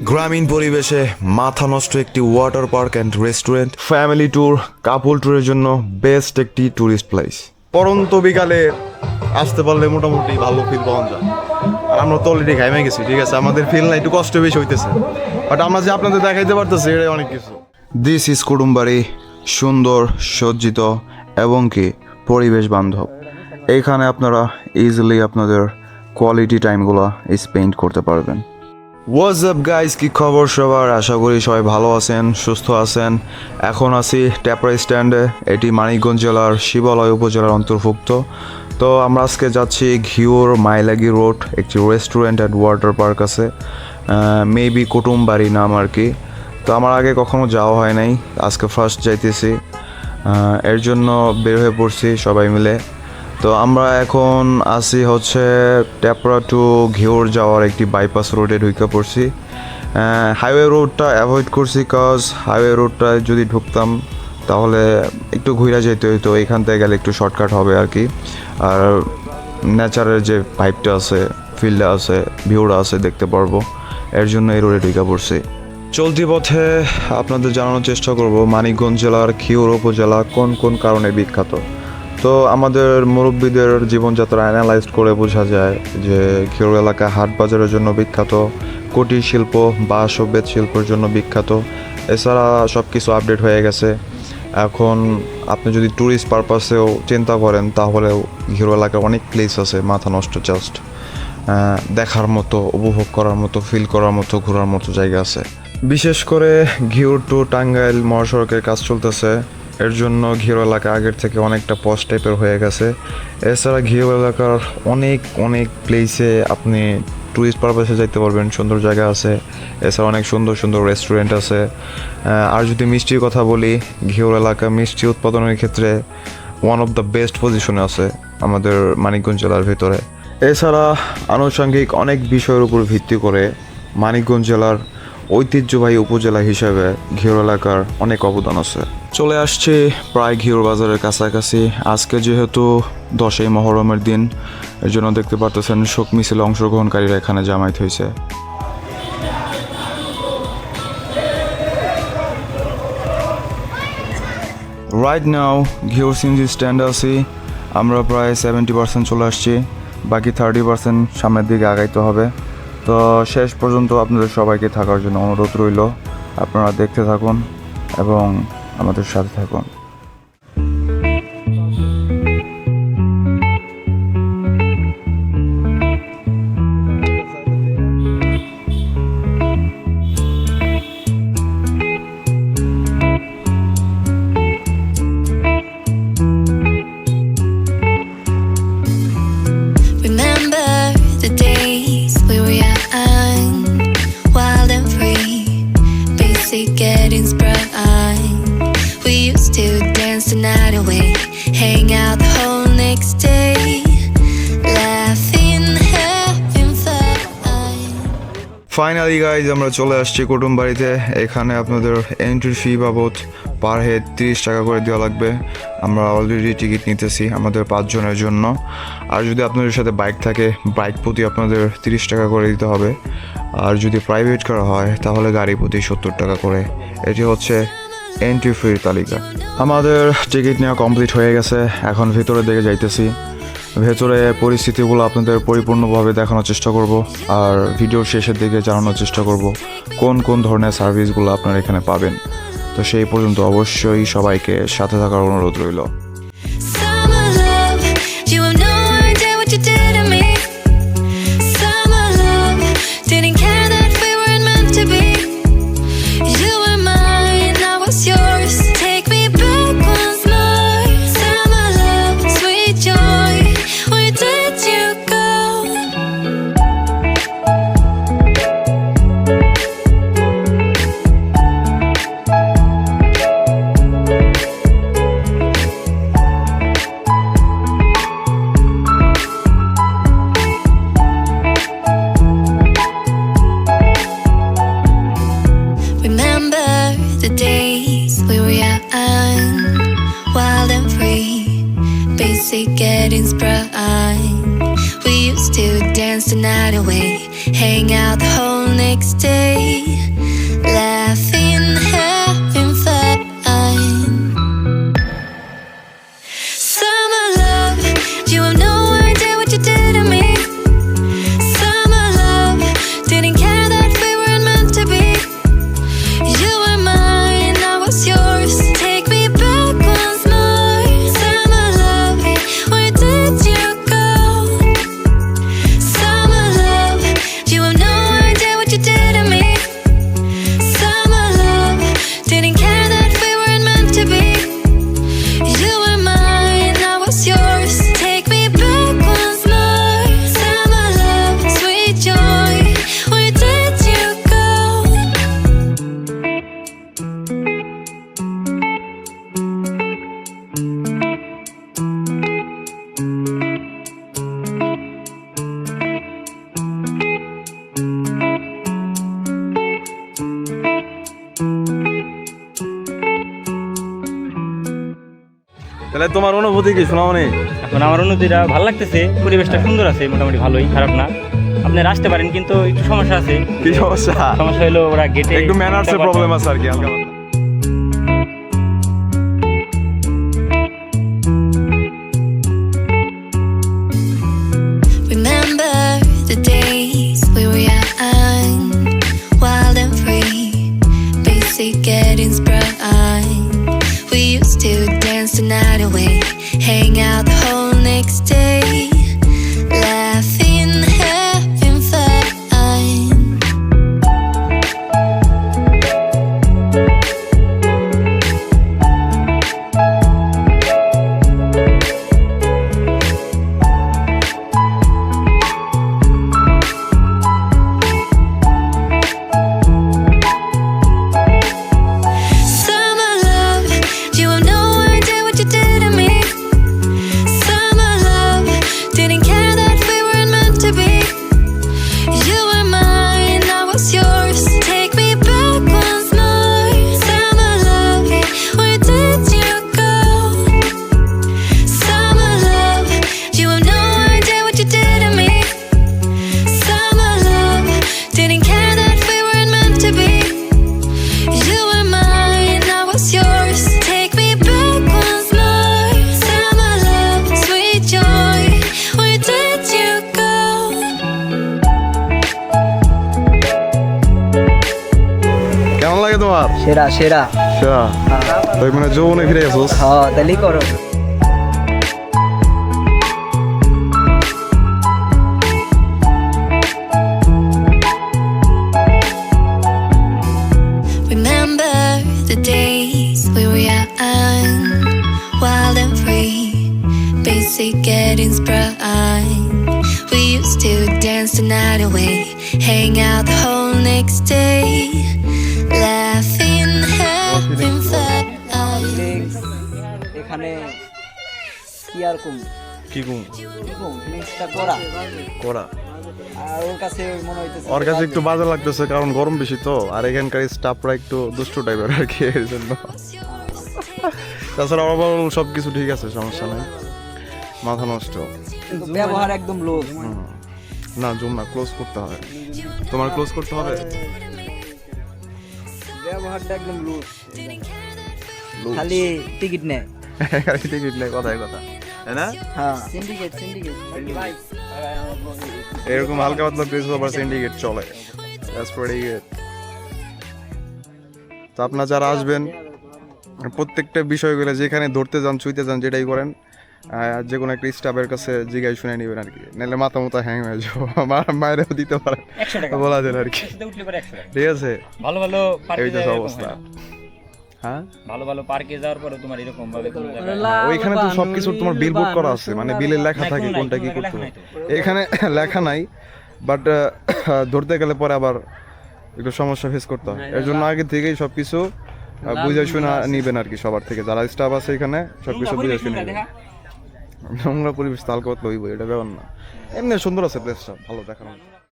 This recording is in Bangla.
গ্রামীণ পরিবেশে মাথা নষ্ট একটি water park and restaurant, family tour, couple ট্যুরের জন্য বেস্ট একটি ট্যুরিস্ট প্লেস। পরন্ত বিকালে আসতে পারলে মোটামুটি ভালো ফিল পাওয়া যায়। আর আমরা তো অলরেডি ঘাইমে গেছি, ঠিক আছে, আমাদের ফিল না একটু কষ্ট বেশি হইতেছে, বাট আমরা যে আপনাদের দেখাইতে পারতেছি এটাই অনেক কিছু। দিস ইজ কুটুমবাড়ি, সুন্দর সজ্জিত এবং কি পরিবেশ বান্ধব। এইখানে আপনারা ইজিলি আপনাদের কোয়ালিটি টাইমগুলো স্পেন্ড করতে পারবেন। হোয়াটস আপ গাইস, কি খবর সবার? আশা করি সবাই ভালো আছেন, সুস্থ আছেন। এখন আছি ট্যাপরা স্ট্যান্ডে, এটি মানিকগঞ্জ জেলার শিবালয় উপজেলার অন্তর্ভুক্ত। তো আমরা আজকে যাচ্ছি ঘিওর মাইলাগি রোড, একটি রেস্টুরেন্ট অ্যান্ড ওয়াটার পার্ক আছে, মেবি কুটুমবাড়ি নাম আর কি। তো আমার আগে কখনো যাওয়া হয় নাই, আজকে ফার্স্ট যাইতেছি, এর জন্য বের হয়ে পড়ছি সবাই মিলে। তো আমরা এখন আসি হচ্ছে ট্যাপরা টু ঘিওর যাওয়ার একটি বাইপাস রোডে ঢুকে পড়ছি। হাইওয়ে রোডটা অ্যাভয়েড করছি, কজ হাইওয়ে রোডটায় যদি ঢুকতাম তাহলে একটু ঘুরে যেতে হইতো, এখান থেকে গেলে একটু শর্টকাট হবে আর কি। আর নেচারের যে ভাইবটা আছে, ফিল্ডটা আছে, ভিউটা আছে দেখতে পারবো, এর জন্য এই রোডে ঢুকে পড়ছি। চলতি পথে আপনাদের জানানোর চেষ্টা করব মানিকগঞ্জ জেলার ঘিওর উপজেলা কোন কোন কারণে বিখ্যাত। তো আমাদের মুরব্বীদের জীবনযাত্রা অ্যানালাইজ করে বোঝা যায় যে ঘিওর এলাকা হাট বাজারের জন্য বিখ্যাত, কুটির শিল্প, বাঁশ ও বেত শিল্পের জন্য বিখ্যাত। এছাড়া সব কিছু আপডেট হয়ে গেছে। এখন আপনি যদি ট্যুরিস্ট পারপাসেও চিন্তা করেন তাহলেও ঘিওর এলাকায় অনেক প্লেস আছে মাথা নষ্ট, জাস্ট দেখার মতো, উপভোগ করার মতো, ফিল করার মতো, ঘোরার মতো জায়গা আছে। বিশেষ করে ঘিওর টু টাঙ্গাইল মহাসড়কের কাজ চলতেছে, এর জন্য ঘিওর এলাকা আগের থেকে অনেকটা পশ টাইপের হয়ে গেছে। এছাড়া ঘিওর এলাকার অনেক প্লেসে আপনি ট্যুরিস্ট পারপাসে যাইতে পারবেন, সুন্দর জায়গা আছে। এছাড়া অনেক সুন্দর রেস্টুরেন্ট আছে। আর যদি মিষ্টির কথা বলি, ঘিওর এলাকা মিষ্টি উৎপাদনের ক্ষেত্রে ওয়ান অফ দ্য বেস্ট পজিশনে আছে আমাদের মানিকগঞ্জ জেলার ভিতরে। এছাড়া আনুষঙ্গিক অনেক বিষয়ের উপর ভিত্তি করে মানিকগঞ্জ জেলার ঐতিহ্যবাহী উপজেলা হিসেবে ঘিওর এলাকার অনেক অবদান আছে। চলে আসছে প্রায় ঘিওর বাজারের কাছাকাছি। আজকে যেহেতু 10ই মহরমের দিন, এর জন্য দেখতে পারতেছেন শোক মিছিলে অংশগ্রহণকারীরা এখানে জামায়াত হয়েছে। রাইট নাও ঘিওর সিএনজি স্ট্যান্ডে আছি, আমরা প্রায় 70% চলে আসছি, বাকি 30% সামনের দিকে আগাইতে হবে। তো শেষ পর্যন্ত আপনাদের সবাইকে থাকার জন্য অনুরোধ রইল, আপনারা দেখতে থাকুন এবং আমাদের সাথে থাকুন। Remember the days we were young, wild and free, basic getting sprung. We used to dance the night away, hang out the whole next day, laughing, having fun. Finally guys আমরা চলে আসছি কুটুমবাড়িতে। এখানে আপনাদের এন্ট্রি ফি বাবদ পার হেড 30 টাকা করে দেওয়া লাগবে। আমরা অলরেডি টিকিট নিতেছি আমাদের 5 জনের জন্য। আর যদি আপনাদের সাথে বাইক থাকে, বাইক প্রতি আপনাদের 30 টাকা করে দিতে হবে। আর যদি প্রাইভেট কার হয় তাহলে গাড়ি প্রতি 70 টাকা করে। এটি হচ্ছে এন্ট্রি ফির তালিকা। আমাদের টিকিট নেওয়া কমপ্লিট হয়ে গেছে, এখন ভেতরের দিকে যাইতেছি। ভেতরে পরিস্থিতিগুলো আপনাদের পরিপূর্ণভাবে দেখানোর চেষ্টা করব, আর ভিডিওর শেষের দিকে জানানোর চেষ্টা করব কোন কোন ধরনের সার্ভিসগুলো আপনারা এখানে পাবেন। তো সেই পর্যন্ত অবশ্যই সবাইকে সাথে থাকার অনুরোধ রইল। Summer love, you have no idea what you did to me. Summer love, didn't care that we weren't meant to be. You were mine, I was yours. Take me back once more. Summer love, sweet joy, where did you go? Remember the days we were young, wild and free, basic getting sprung. We used to dance the night away, hang out the whole next day, laughing, having fun. Summer love, you have no idea what you did to me. Summer love, didn't care that we weren't meant to be. You were mine, I was yours. Take me back once more. Summer love, where did you go? Summer love, you have no idea what you did to me. Summer love, didn't care that we weren't meant to be. You were mine, I was yours. Take me back once more. Summer love, sweet joy, where did you go? তাহলে তোমার অনুভূতি কি শোনাও নি? এখন আমার অনুভূতিটা ভালো লাগতেছে, পরিবেশটা সুন্দর আছে, মোটামুটি ভালোই, খারাপ না। আপনারা আসতে পারেন, কিন্তু একটু সমস্যা আছে। কি সমস্যা? সমস্যা হলো ওরা গেটে একটু ম্যানার্স এর প্রবলেম আছে আর কি হালকা পাতলা। Remember the days we were young, wild and free, basic getting sprung. We used to dance the night away, hang out the whole next day, laughing, having fun. Summer love, you have no idea what you did to me. Summer love, didn't care that we weren't meant to be. You were mine, I was yours. Take me back once more. Summer love, where did you go? Summer love, you have no idea what you did to me. Summer love, didn't care that we weren't meant to be. You were mine, I was yours. Take me back once more. Summer love, sweet joy, where did you go? কেমন লাগে তোমার? সেরা সেরা সেরা। তুই মানে যৌবনে ফিরে গেছোস? হ্যাঁ তাহলেই করো। Remember the days we were young, wild and free, basic getting sprung. We used to dance the night away, hang out the whole next day, laughing, having fun. এখানে কি আর কম কি গুণ? ফিলিংসটা করা করা। আর ওর কাছে মনে হইতেছে ওর কাছে একটু বাজে লাগতেছে কারণ গরম বেশি তো, আর এখানকার স্টাফরা একটু দুষ্টু টাইপের আর কি, এর জন্য। তাছাড়া ওভারঅল সব কিছু ঠিক আছে, সমস্যা নাই। মাথা নষ্ট কিন্তু ব্যবহার একদম লো। না, জুম না, ক্লোজ করতে হবে। তোমার ক্লোজ করতে হবে। ব্যবহারটা একদম লো, খালি টিকিট নেয়। টিকিট নেই, কথায় কথা, তাই না? হ্যাঁ সিন্ডিকেট সিন্ডিকেট এরকম হালকা পাতলা প্লেস আবার সিন্ডিকেট চলে। That's pretty good. তো আপনারা যারা আসবেন প্রত্যেকটা বিষয়গুলো যেখানে ধরতে যান, ছুঁইতে যান, যেটাই করেন, যে কোনো একটা স্টাফের কাছে জিজ্ঞাসা শুনে নেবেন আর কি, নাহলে মাথা মতো হ্যাং হয়ে যাবো, মায়েরও দিতে পারেন, বলা যায় আর কি। ঠিক আছে, ভালো ভালো এই তো অবস্থা। হ্যাঁ, ভালো ভালো পার্কে যাওয়ার পরে তোমার এরকম ভাবে ওইখানে তো সবকিছু তোমার বিলবোর্ড করা আছে, মানে বিলে লেখা থাকে কোনটা কি করতে হবে। এখানে লেখা নাই, বাট ধরতে গেলে পরে আবার একটু সমস্যা ফেস করতে হয়। এর জন্য আগে থেকেই সবকিছু বুঝে শুনে নিবেন আর কি, সবার থেকে যারা স্টাফ আছে এখানে সবকিছু বুঝে শুনে নেবেন। নোংরা পরিবেশ তালকা হইব, এটা ব্যাপার না, এমনি সুন্দর আছে প্লেসটা, ভালো দেখার মতো।